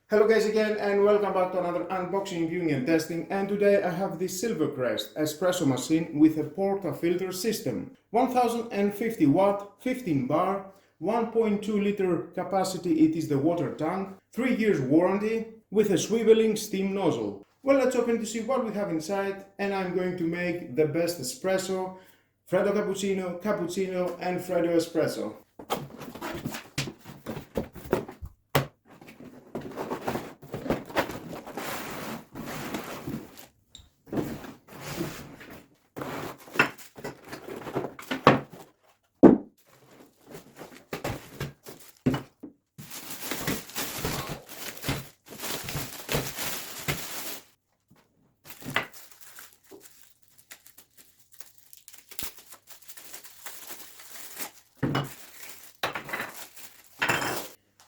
Hello guys again and welcome back to another unboxing, viewing and testing, and today I have this Silvercrest Espresso machine with a portafilter system. 1050 watt, 15 bar, 1.2 liter capacity, it is the water tank, 3 years warranty with a swiveling steam nozzle. Well, let's open to see what we have inside, and I'm going to make the best espresso, Freddo Cappuccino and Freddo Espresso.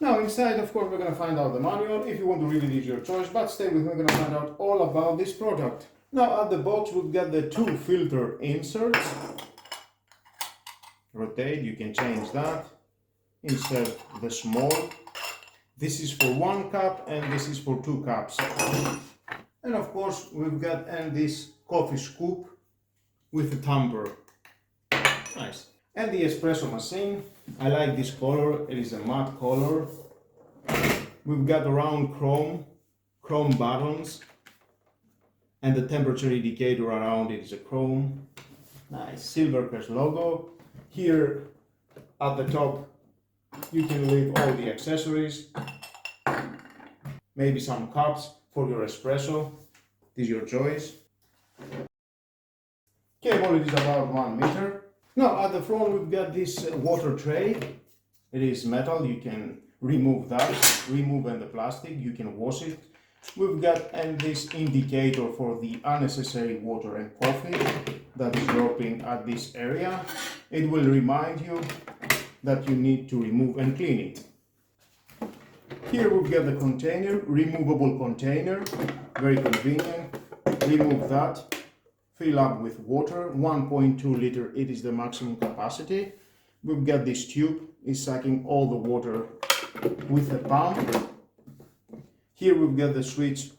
Now inside, of course, we're going to find out the manual. If you want to read it, it's your choice, but stay with me, we're going to find out all about this product. Now at the box we've got the 2 filter inserts. Rotate, you can change that. Insert the small. This is for 1 cup and this is for 2 cups. And of course we've got this coffee scoop with a tamper. Nice. And the espresso machine. I like this color, it is a matte color. We've got round chrome buttons, and the temperature indicator around it is a chrome. Nice Silvercrest logo. Here at the top you can leave all the accessories, maybe some cups for your espresso, it is your choice. Cable, it is about 1 meter. Now at the front we've got this water tray. It is metal, you can remove that, remove the plastic, you can wash it. We've got this indicator for the unnecessary water and coffee that is dropping at this area. It will remind you that you need to remove and clean it. Here we've got the container, removable container, very convenient. Remove that. Fill up with water, 1.2 liter, it is the maximum capacity. We've got this tube, is sucking all the water with a pump. Here we've got the switch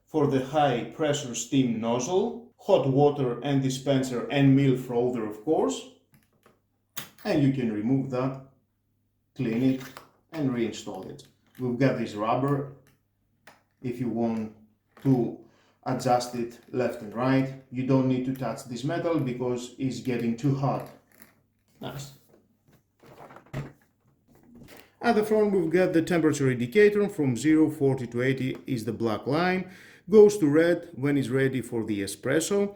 for the high pressure steam nozzle, hot water and dispenser and milk frother, of course. And you can remove that, clean it and reinstall it. We've got this rubber if you want to adjust it left and right. You don't need to touch this metal because it's getting too hot. Nice. At the front we've got the temperature indicator. From 0, 40 to 80 is the black line. Goes to red when it's ready for the espresso,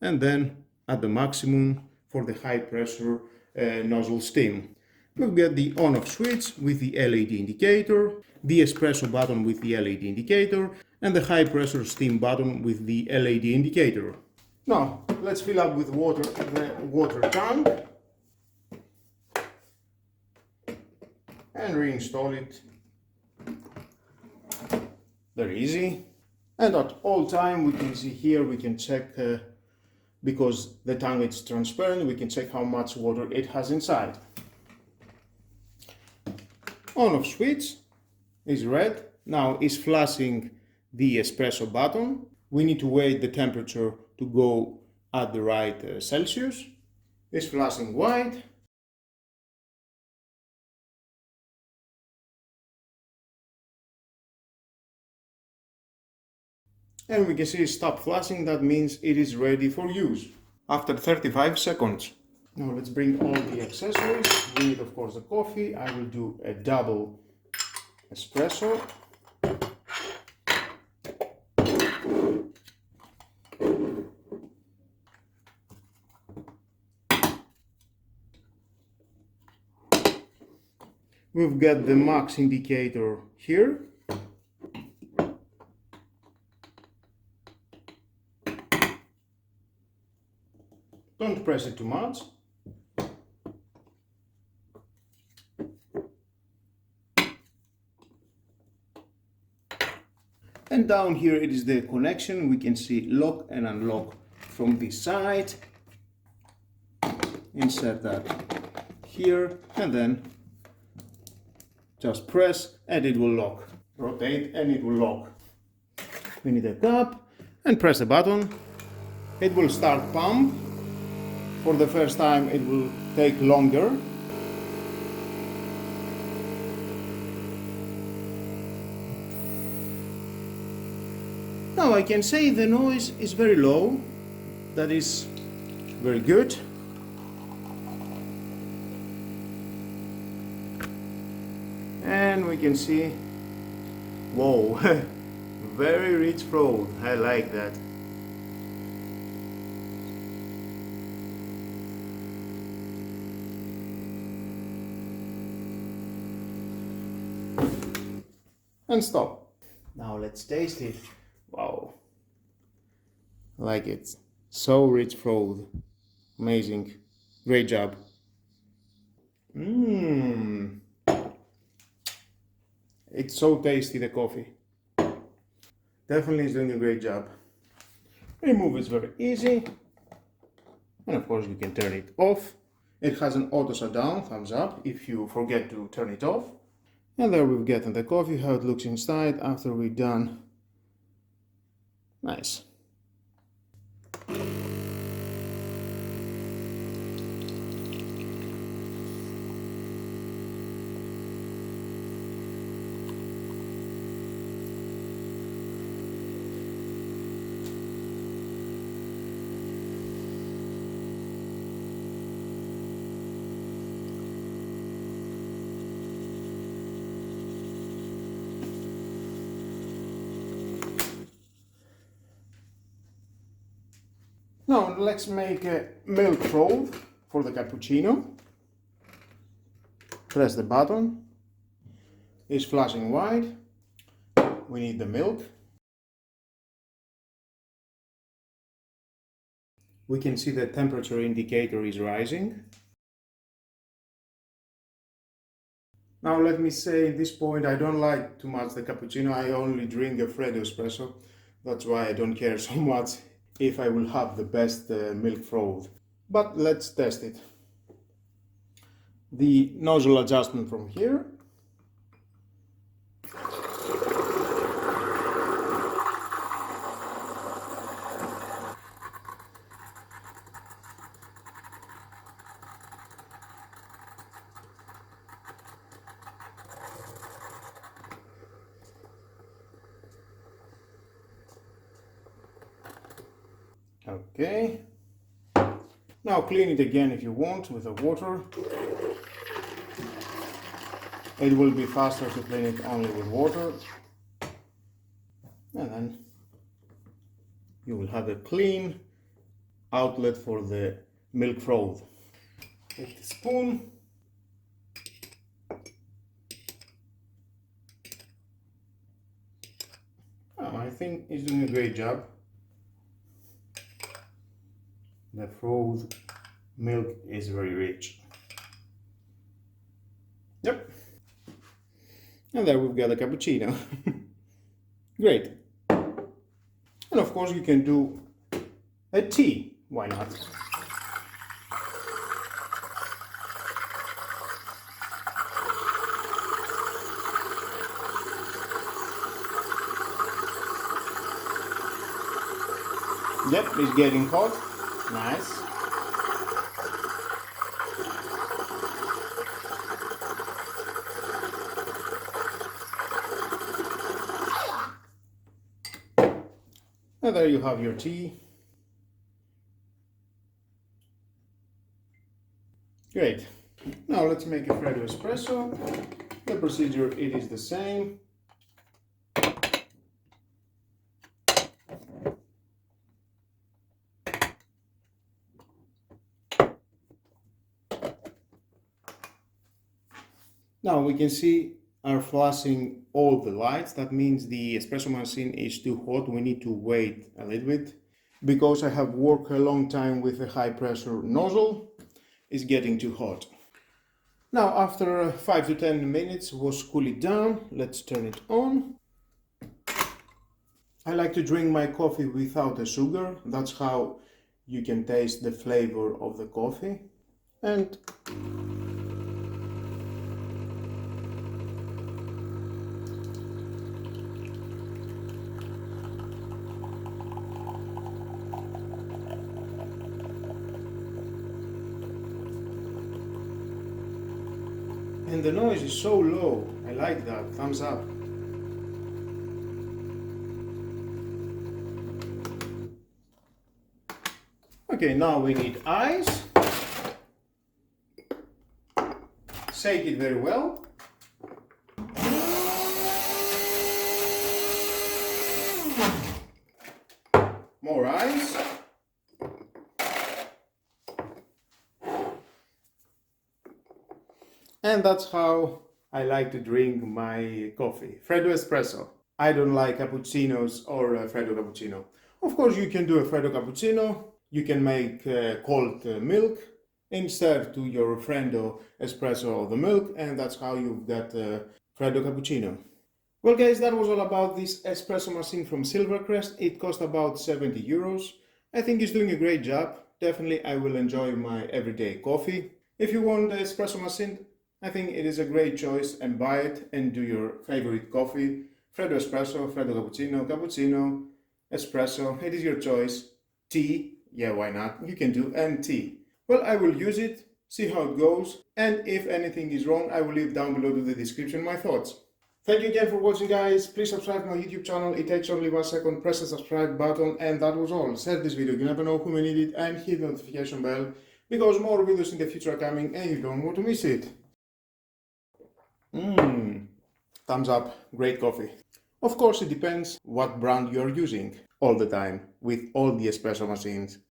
and then at the maximum for the high pressure nozzle steam. We've got the on-off switch with the LED indicator, the espresso button with the LED indicator, and the high pressure steam button with the LED indicator. Now let's fill up with water the water tank and reinstall it. Very easy. And at all time we can see here, we can check because the tank is transparent, we can check how much water it has inside. On-off switch is red. Now it's flashing the espresso button. We need to wait the temperature to go at the right Celsius. It's flashing white. And we can see it stop flashing, that means it is ready for use after 35 seconds. Now let's bring all the accessories. We need of course the coffee. I will do a double espresso. We've got the max indicator here. Don't press it too much. And down here it is the connection. We can see lock and unlock from this side. Insert that here and then just press and it will lock. rotate and it will lock. We need a cup and press the button. It will start pump. For the first time it will take longer. Now I can say the noise is very low. That is very good. And we can see, whoa, very rich froth. I like that. And stop. Now let's taste it. Wow, I like it. So rich froth. Amazing. Great job. It's so tasty, the coffee. Definitely is doing a great job. Remove is very easy. And of course you can turn it off. It has an auto shutdown, thumbs up, if you forget to turn it off. And there we've gotten the coffee, how it looks inside after we're done. Nice. Now let's make a milk froth for the cappuccino. Press the button. It's flashing white. We need the milk. We can see the temperature indicator is rising. Now let me say at this point I don't like too much the cappuccino. I only drink a Freddo espresso. That's why I don't care so much if I will have the best milk froth. But let's test it. The nozzle adjustment from here. Okay. Now clean it again if you want with the water. It will be faster to clean it only with water. And then you will have a clean outlet for the milk froth. Take the spoon. Oh, I think it's doing a great job. The froth milk is very rich. Yep. And there we've got a cappuccino. Great. And of course you can do a tea. Why not? Yep, it's getting hot. Nice. And there you have your tea. Great. Now let's make a Freddo espresso. The procedure, it is the same. Now we can see are flashing all the lights. That means the espresso machine is too hot. We need to wait a little bit. Because I have worked a long time with a high pressure nozzle, it's getting too hot. Now after 5 to 10 minutes was cool it down. Let's turn it on. I like to drink my coffee without the sugar. That's how you can taste the flavor of the coffee. And And the noise is so low. I like that. Thumbs up. Okay, now we need ice. Shake it very well. More ice. And that's how I like to drink my coffee. Freddo Espresso. I don't like cappuccinos or Freddo cappuccino. Of course, you can do a Freddo cappuccino. You can make cold milk instead to your Freddo Espresso of the milk, and that's how you've got Freddo cappuccino. Well guys, that was all about this espresso machine from Silvercrest. It cost about 70 euros. I think it's doing a great job. Definitely I will enjoy my everyday coffee. If you want an espresso machine, I think it is a great choice, and buy it and do your favorite coffee. Freddo Espresso, Freddo Cappuccino, Cappuccino, Espresso, it is your choice. Tea, yeah, why not? You can do and tea. Well, I will use it, see how it goes, and if anything is wrong, I will leave down below to the description my thoughts. Thank you again for watching guys. Please subscribe to my YouTube channel. It takes only 1 second. Press the subscribe button, and that was all. Share this video, you never know who may need it, and hit the notification bell because more videos in the future are coming and you don't want to miss it. Thumbs up, great coffee. Of course it depends what brand you're using all the time with all the espresso machines.